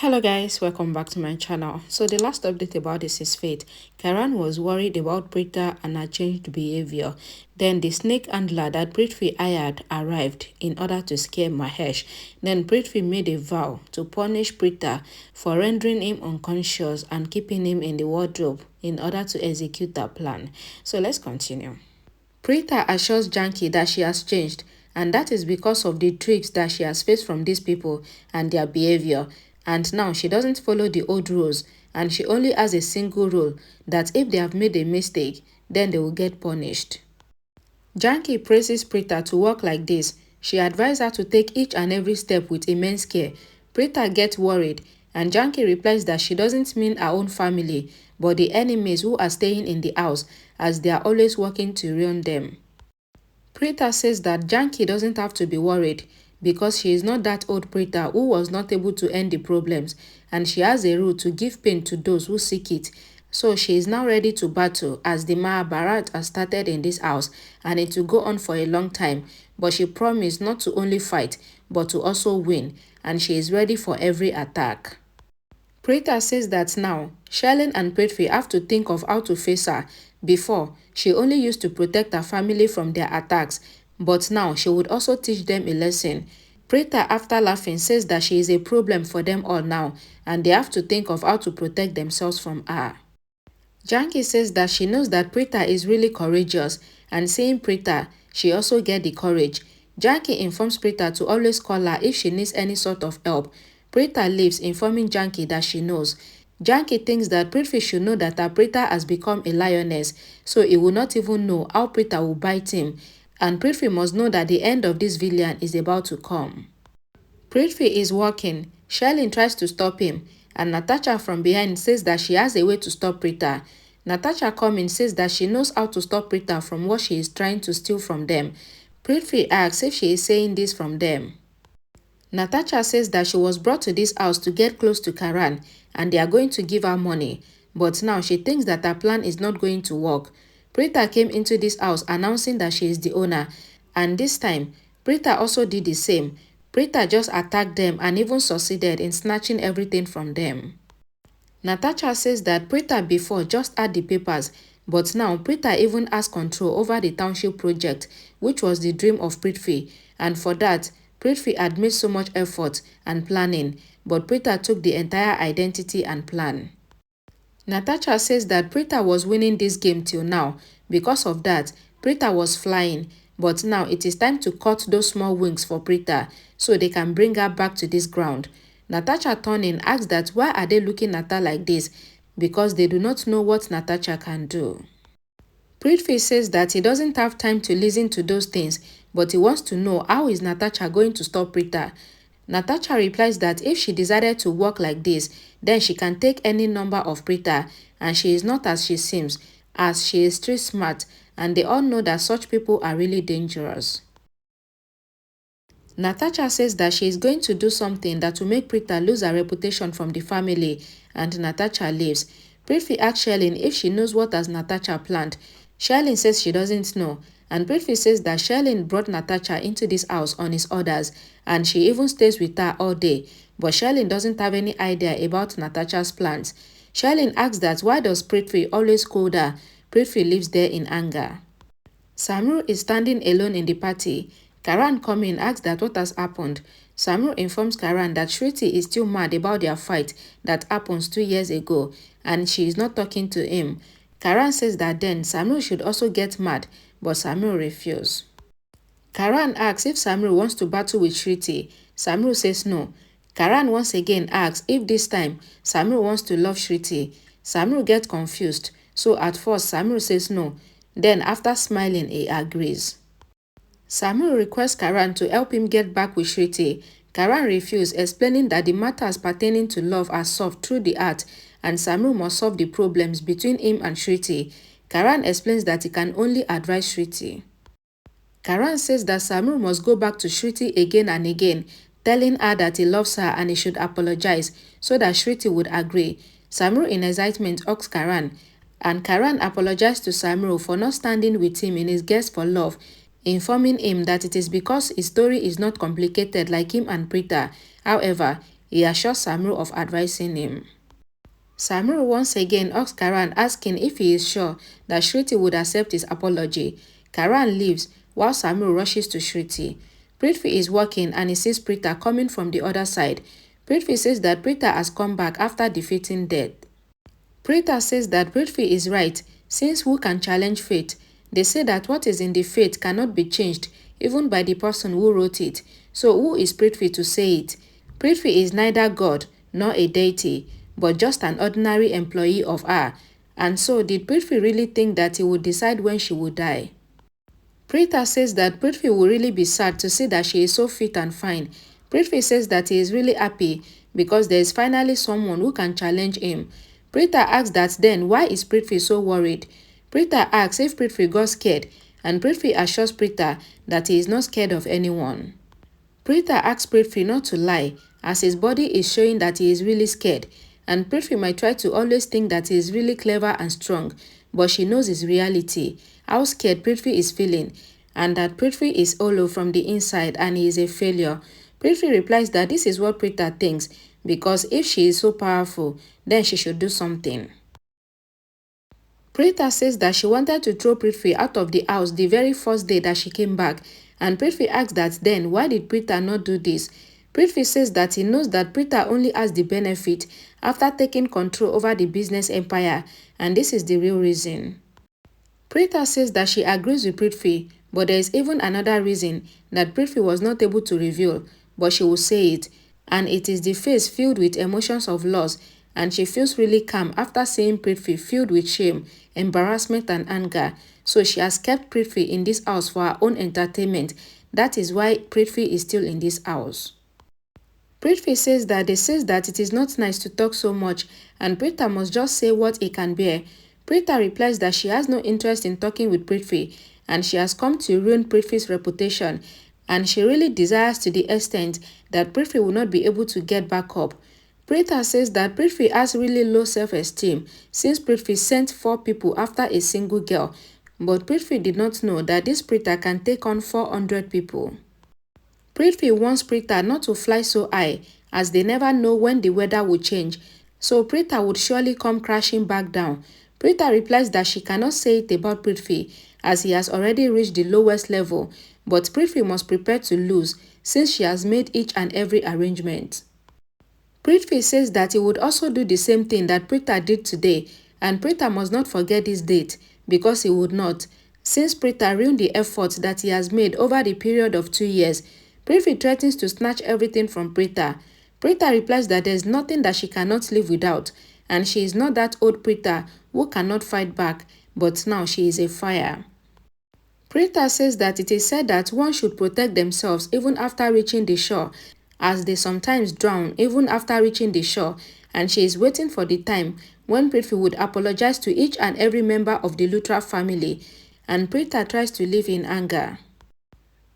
Hello guys, welcome back to my channel. So the last update about this is Faith. Karan was worried about Preeta and her changed behavior. Then the snake handler that Prithvi hired arrived in order to scare Mahesh. Then Prithvi made a vow to punish Preeta for rendering him unconscious and keeping him in the wardrobe in order to execute that plan. So let's continue. Preeta assures Janki that she has changed, and that is because of the tricks that she has faced from these people and their behavior. And now she doesn't follow the old rules, and she only has a single rule that if they have made a mistake, then they will get punished. Janki praises Preeta to work like this. She advised her to take each and every step with immense care. Preeta gets worried, and Janki replies that she doesn't mean her own family, but the enemies who are staying in the house, as they are always working to ruin them. Preeta says that Janki doesn't have to be worried because she is not that old Preeta who was not able to end the problems, and she has a rule to give pain to those who seek it. So she is now ready to battle as the Mahabharat has started in this house, and it will go on for a long time, but she promised not to only fight but to also win, and she is ready for every attack. Preeta says that now, Shalin and Prithvi have to think of how to face her. Before, she only used to protect her family from their attacks, but now she would also teach them a lesson. Preeta, after laughing, says that she is a problem for them all now, and they have to think of how to protect themselves from her. Janki says that she knows that Preeta is really courageous, and seeing Preeta, she also get the courage. Janki informs Preeta to always call her if she needs any sort of help. Preeta leaves, informing Janki that she knows. Janki thinks that Prithvi should know that her Preeta has become a lioness, so he will not even know how Preeta will bite him, and Prithvi must know that the end of this villain is about to come. Prithvi is walking. Shalin tries to stop him, and Natasha from behind says that she has a way to stop Preeta. Natasha coming says that she knows how to stop Preeta from what she is trying to steal from them. Prithvi asks if she is saying this from them. Natasha says that she was brought to this house to get close to Karan, and they are going to give her money, but now she thinks that her plan is not going to work. Preeta came into this house announcing that she is the owner, and this time, Preeta also did the same. Preeta just attacked them and even succeeded in snatching everything from them. Natasha says that Preeta before just had the papers, but now Preeta even has control over the township project, which was the dream of Prithvi, and for that, Prithvi had made so much effort and planning, but Preeta took the entire identity and plan. Natasha says that Preeta was winning this game till now. Because of that, Preeta was flying, but now it is time to cut those small wings for Preeta so they can bring her back to this ground. Natasha turning asks that why are they looking at her like this, because they do not know what Natasha can do. Prithvi says that he doesn't have time to listen to those things, but he wants to know how is Natasha going to stop Preeta. Natasha replies that if she decided to work like this, then she can take any number of Preeta, and she is not as she seems, as she is street smart, and they all know that such people are really dangerous. Natasha says that she is going to do something that will make Preeta lose her reputation from the family, and Natasha leaves. Prithvi asks Shalin if she knows what has Natasha planned. Shalin says she doesn't know, and Prithvi says that Shalin brought Natasha into this house on his orders, and she even stays with her all day, but Shalin doesn't have any idea about Natasha's plans. Shalin asks that why does Prithvi always scold her. Prithvi lives there in anger. Samru is standing alone in the party. Karan coming asks that what has happened. Samru informs Karan that Shriti is still mad about their fight that happened 2 years ago, and she is not talking to him. Karan says that then Samru should also get mad, but Samru refuses. Karan asks if Samru wants to battle with Shriti. Samru says no. Karan once again asks if this time Samru wants to love Shriti. Samru gets confused, so at first Samru says no. Then after smiling, he agrees. Samru requests Karan to help him get back with Shriti. Karan refuses, explaining that the matters pertaining to love are solved through the heart, and Samru must solve the problems between him and Shriti. Karan explains that he can only advise Shriti. Karan says that Samru must go back to Shriti again and again, telling her that he loves her and he should apologize so that Shriti would agree. Samru in excitement asks Karan, and Karan apologized to Samru for not standing with him in his quest for love, informing him that it is because his story is not complicated like him and Preeta. However, he assures Samru of advising him. Samru once again asks Karan, asking if he is sure that Shruti would accept his apology. Karan leaves while Samru rushes to Shruti. Prithvi is walking and he sees Preeta coming from the other side. Prithvi says that Preeta has come back after defeating death. Preeta says that Prithvi is right, since who can challenge fate? They say that what is in the fate cannot be changed, even by the person who wrote it. So who is Prithvi to say it? Prithvi is neither God nor a deity, but just an ordinary employee of her. And so did Prithvi really think that he would decide when she would die? Preeta says that Prithvi will really be sad to see that she is so fit and fine. Prithvi says that he is really happy because there is finally someone who can challenge him. Preeta asks that then why is Prithvi so worried? Preeta asks if Prithvi got scared, and Prithvi assures Preeta that he is not scared of anyone. Preeta asks Prithvi not to lie, as his body is showing that he is really scared, and Prithvi might try to always think that he is really clever and strong, but she knows his reality, how scared Prithvi is feeling, and that Prithvi is hollow from the inside and he is a failure. Prithvi replies that this is what Preeta thinks, because if she is so powerful, then she should do something. Preeta says that she wanted to throw Prithvi out of the house the very first day that she came back, and Prithvi asks that then why did Preeta not do this? Prithvi says that he knows that Preeta only has the benefit after taking control over the business empire, and this is the real reason. Preeta says that she agrees with Prithvi, but there is even another reason that Prithvi was not able to reveal, but she will say it, and it is the face filled with emotions of loss, and she feels really calm after seeing Prithvi filled with shame, embarrassment and anger. So she has kept Prithvi in this house for her own entertainment. That is why Prithvi is still in this house. Prithvi says that they says that it is not nice to talk so much and Preeta must just say what he can bear. Preeta replies that she has no interest in talking with Prithvi and she has come to ruin Prithvi's reputation, and she really desires to the extent that Prithvi will not be able to get back up. Preeta says that Prithvi has really low self-esteem since Prithvi sent 4 people after a single girl, but Prithvi did not know that this Preeta can take on 400 people. Prithvi wants Preeta not to fly so high, as they never know when the weather will change, so Preeta would surely come crashing back down. Preeta replies that she cannot say it about Prithvi, as he has already reached the lowest level, but Prithvi must prepare to lose since she has made each and every arrangement. Prithvi says that he would also do the same thing that Preeta did today, and Preeta must not forget this date, because he would not, since Preeta ruined the effort that he has made over the period of 2 years. Prithvi threatens to snatch everything from Preeta. Preeta replies that there is nothing that she cannot live without, and she is not that old Preeta who cannot fight back, but now she is a fire. Preeta says that it is said that one should protect themselves even after reaching the shore, as they sometimes drown even after reaching the shore, and she is waiting for the time when Prithvi would apologize to each and every member of the Luthra family, and Preeta tries to live in anger.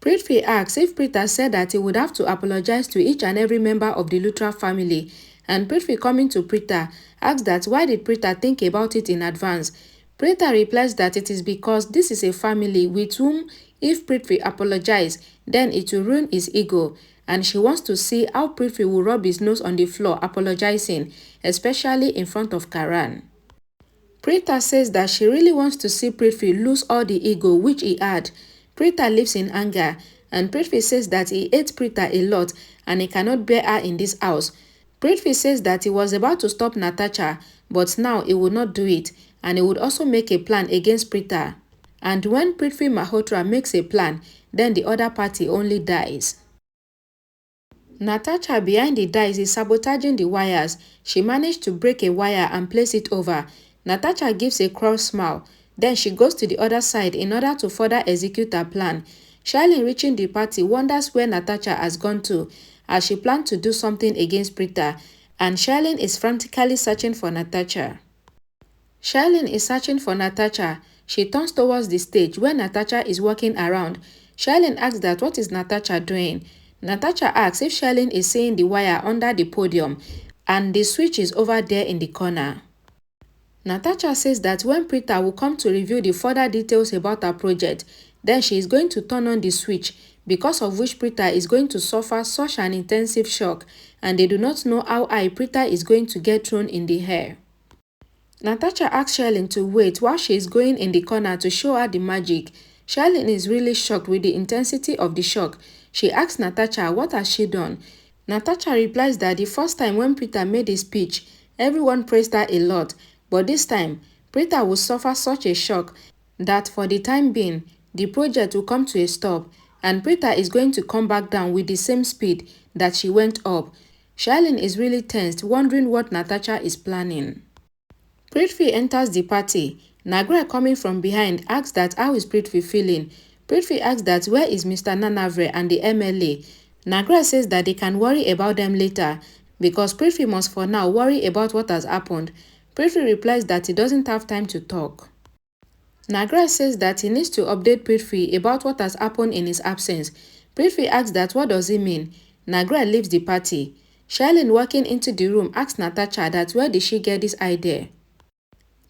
Prithvi asks if Preeta said that he would have to apologize to each and every member of the Luthra family, and Prithvi, coming to Preeta, asks that why did Preeta think about it in advance. Preeta replies that it is because this is a family with whom if Prithvi apologizes, then it will ruin his ego, and she wants to see how Prithvi will rub his nose on the floor apologizing, especially in front of Karan. Preeta says that she really wants to see Prithvi lose all the ego which he had. Preeta lives in anger, and Prithvi says that he hates Preeta a lot and he cannot bear her in this house. Prithvi says that he was about to stop Natasha, but now he would not do it, and he would also make a plan against Preeta. And when Prithvi Malhotra makes a plan, then the other party only dies. Natasha behind the dice is sabotaging the wires. She managed to break a wire and place it over. Natasha gives a cross smile. Then she goes to the other side in order to further execute her plan. Charlene, reaching the party, wonders where Natasha has gone to, as she planned to do something against Preeta, and Charlene is frantically searching for Natasha. Charlene is searching for Natasha. She turns towards the stage where Natasha is walking around. Charlene asks that what is Natasha doing. Natasha asks if Charlene is seeing the wire under the podium, and the switch is over there in the corner. Natasha says that when Preeta will come to review the further details about her project, then she is going to turn on the switch because of which Preeta is going to suffer such an intensive shock, and they do not know how high Preeta is going to get thrown in the air. Natasha asks Sherlyn to wait while she is going in the corner to show her the magic. Sherlyn is really shocked with the intensity of the shock. She asks Natasha what has she done. Natasha replies that the first time when Preeta made a speech, everyone praised her a lot, but this time, Preeta will suffer such a shock that for the time being, the project will come to a stop, and Preeta is going to come back down with the same speed that she went up. Sherlyn is really tensed, wondering what Natasha is planning. Prithvi enters the party. Nagra, coming from behind, asks that how is Prithvi feeling. Prithvi asks that where is Mr. Nanavre and the MLA. Nagra says that they can worry about them later because Prithvi must for now worry about what has happened. Prithvi replies that he doesn't have time to talk. Nagra says that he needs to update Prithvi about what has happened in his absence. Prithvi asks that what does he mean. Nagra leaves the party. Sherlyn, walking into the room, asks Natasha that where did she get this idea.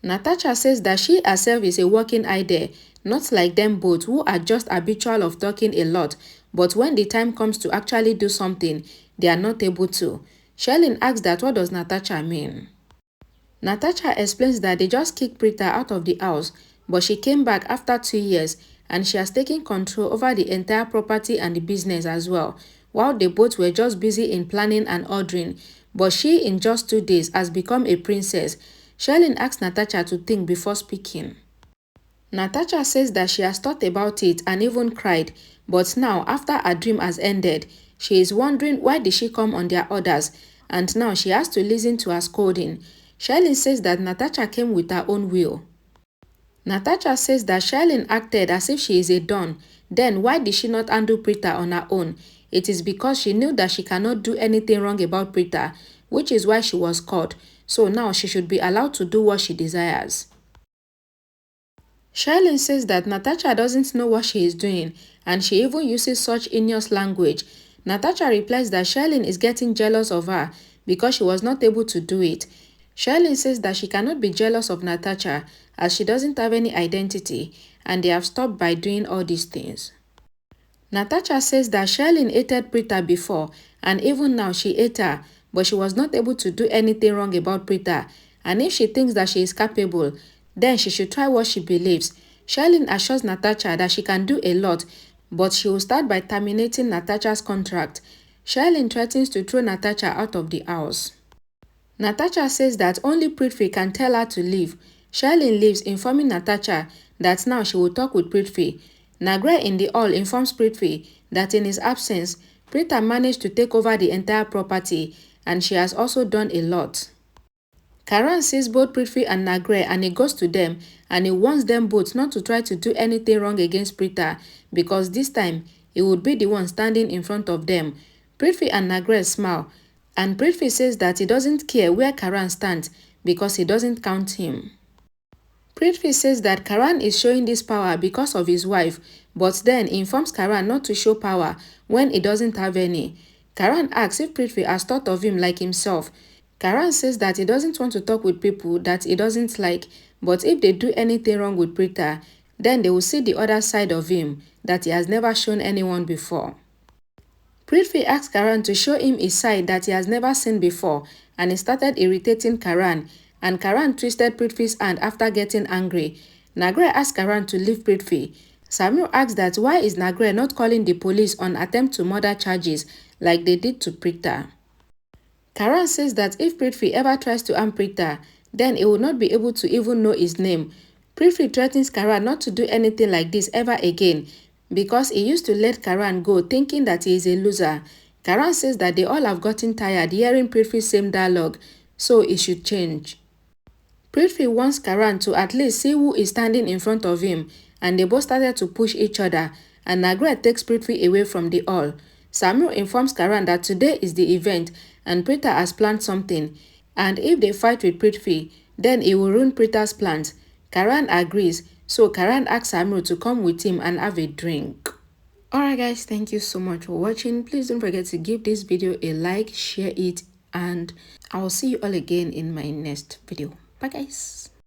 Natasha says that she herself is a working idea, not like them both who are just habitual of talking a lot, but when the time comes to actually do something, they are not able to. Sherlyn asks that what does Natasha mean. Natasha explains that they just kicked Preeta out of the house, but she came back after 2 years and she has taken control over the entire property and the business as well, while they both were just busy in planning and ordering, but she in just 2 days has become a princess. Sherlyn asks Natasha to think before speaking. Natasha says that she has thought about it and even cried, but now after her dream has ended, she is wondering why did she come on their orders, and now she has to listen to her scolding. Sherlyn says that Natasha came with her own will. Natasha says that Sherlyn acted as if she is a don, then why did she not handle Preeta on her own? It is because she knew that she cannot do anything wrong about Preeta, which is why she was caught. So now she should be allowed to do what she desires. Sherlyn says that Natasha doesn't know what she is doing and she even uses such heinous language. Natasha replies that Sherlyn is getting jealous of her because she was not able to do it. Sherlyn says that she cannot be jealous of Natasha as she doesn't have any identity and they have stopped by doing all these things. Natasha says that Sherlyn hated Preeta before and even now she ate her, but she was not able to do anything wrong about Preeta, and if she thinks that she is capable, then she should try what she believes. Sherlyn assures Natasha that she can do a lot, but she will start by terminating Natasha's contract. Sherlyn threatens to throw Natasha out of the house. Natasha says that only Prithvi can tell her to leave. Sherlyn leaves, informing Natasha that now she will talk with Prithvi. Nagra in the hall informs Prithvi that in his absence, Preeta managed to take over the entire property and she has also done a lot. Karan sees both Prithvi and Nagra and he goes to them and he warns them both not to try to do anything wrong against Preeta because this time he would be the one standing in front of them. Prithvi and Nagra smile and Prithvi says that he doesn't care where Karan stands because he doesn't count him. Prithvi says that Karan is showing this power because of his wife, but then informs Karan not to show power when he doesn't have any. Karan asks if Prithvi has thought of him like himself. Karan says that he doesn't want to talk with people that he doesn't like, but if they do anything wrong with Preeta, then they will see the other side of him that he has never shown anyone before. Prithvi asks Karan to show him his side that he has never seen before, and he started irritating Karan, and Karan twisted Prithvi's hand after getting angry. Nagra asks Karan to leave Prithvi. Samuel asks that why is Nagra not calling the police on attempt to murder charges like they did to Preeta. Karan says that if Prithvi ever tries to harm Preeta, then he will not be able to even know his name. Prithvi threatens Karan not to do anything like this ever again because he used to let Karan go thinking that he is a loser. Karan says that they all have gotten tired hearing Prithvi's same dialogue, so it should change. Prithvi wants Karan to at least see who is standing in front of him, and they both started to push each other, and Nagra takes Prithvi away from the hall. Samuel informs Karan that today is the event and Preeta has planned something, and if they fight with Prithvi, then he will ruin Preeta's plans. Karan agrees, so Karan asks Samuel to come with him and have a drink. Alright guys, thank you so much for watching. Please don't forget to give this video a like, share it, and I'll see you all again in my next video. Bye guys.